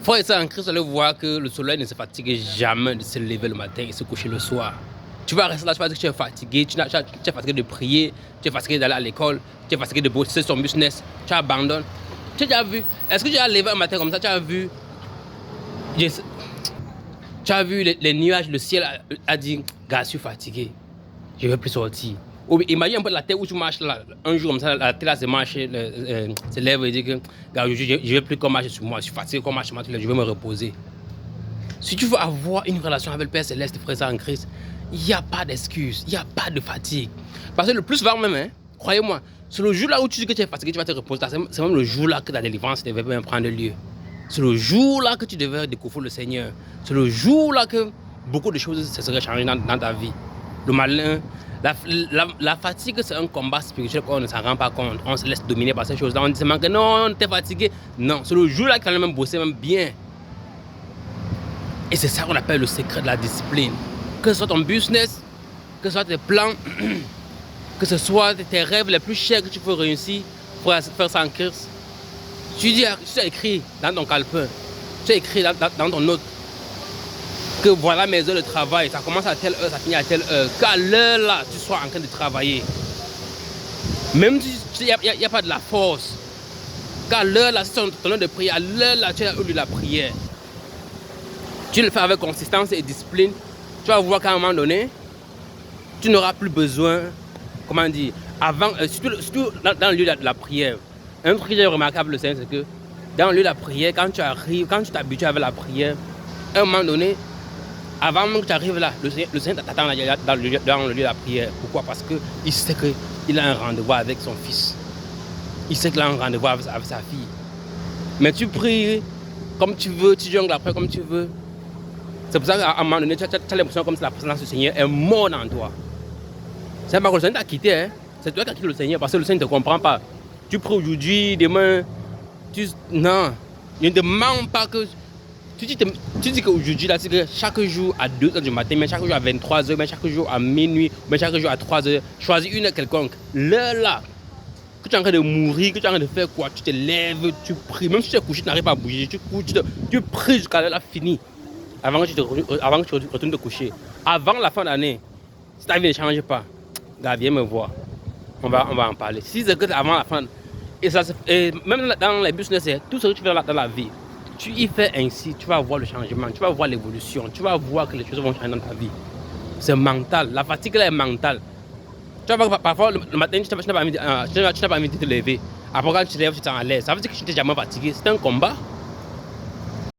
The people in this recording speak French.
frère et sœurs en Christ, vous allez voir que le soleil ne se fatigue jamais de se lever le matin et se coucher le soir. Tu vas rester là, tu vas dire que tu es fatigué, tu es fatigué de prier, tu es fatigué d'aller à l'école, tu es fatigué de bosser son business, tu abandonnes. Tu as déjà vu, est-ce que tu as levé un matin comme ça, tu as vu les nuages, le ciel a dit, gars, je suis fatigué, je ne vais plus sortir. Ou imagine un peu la terre où tu marches là, un jour comme ça, la terre là se lève et dit que, gars, je ne vais plus qu'on marche sur moi, je suis fatigué qu'on marche sur moi, je vais me reposer. Si tu veux avoir une relation avec le Père Céleste, frère en Christ, il n'y a pas d'excuse, il n'y a pas de fatigue. Parce que le plus souvent même, hein, croyez-moi, c'est le jour là où tu dis que tu es fatigué, tu vas te reposer. C'est même le jour là que ta délivrance devait même prendre lieu. C'est le jour là que tu devais découvrir le Seigneur. C'est le jour là que beaucoup de choses se seraient changées dans ta vie. Le malin, la fatigue, c'est un combat spirituel qu'on ne s'en rend pas compte. On se laisse dominer par ces choses-là. On dit seulement que non, tu es fatigué. Non, c'est le jour là qu'il fallait même bosser même bien. Et c'est ça qu'on appelle le secret de la discipline. Que ce soit ton business, que ce soit tes plans, que ce soit tes rêves les plus chers que tu peux réussir pour faire ça en Christ. Tu as écrit dans ton calepin, tu as écrit dans ton note que voilà mes heures de travail, ça commence à telle heure, ça finit à telle heure. Qu'à l'heure là, tu sois en train de travailler. Même si il n'y a pas de la force. Qu'à l'heure là, c'est ton heure de prière, à l'heure là, tu as eu la prière. Tu le fais avec consistance et discipline, tu vas voir qu'à un moment donné, tu n'auras plus besoin, comment dire, avant, surtout dans le lieu de la prière. Un truc qui est remarquable, c'est que dans le lieu de la prière, quand tu arrives, quand tu t'habitues avec la prière, à un moment donné, avant même que tu arrives là, le Seigneur t'attend dans le lieu de la prière. Pourquoi? Parce qu'il sait qu'il a un rendez-vous avec son fils. Il sait qu'il a un rendez-vous avec sa fille. Mais tu pries comme tu veux, tu jongles après comme tu veux. C'est pour ça qu'à un moment donné, tu as l'impression comme si la présence du Seigneur est morte en toi. C'est pas que le Seigneur t'a quitté, hein? C'est toi qui as quitté le Seigneur parce que le Seigneur ne te comprend pas. Tu pries aujourd'hui, demain, non. Il ne demande pas que... Tu dis qu'aujourd'hui, là, c'est que chaque jour à 2h du matin, mais chaque jour à 23h, mais chaque jour à minuit, mais chaque jour à 3h, choisis une heure quelconque. L'heure là, que tu es en train de mourir, que tu es en train de faire quoi? Tu te lèves, tu pries, même si tu es couché, tu n'arrives pas à bouger, tu pries jusqu'à l'heure là finie. Avant que tu retournes te coucher. Avant la fin d'année, si ta vie ne change pas, gars, viens me voir. On va en parler. Si c'est que avant la fin, et même dans les business, tout ce que tu fais dans la vie, tu y fais ainsi, tu vas voir le changement, tu vas voir l'évolution, tu vas voir que les choses vont changer dans ta vie. C'est mental. La fatigue là est mentale. Tu vas voir parfois le matin, tu n'as pas envie de te lever. Après quand tu te lèves, tu t'en à l'aise. Ça veut dire que tu n'es jamais fatigué. C'est un combat.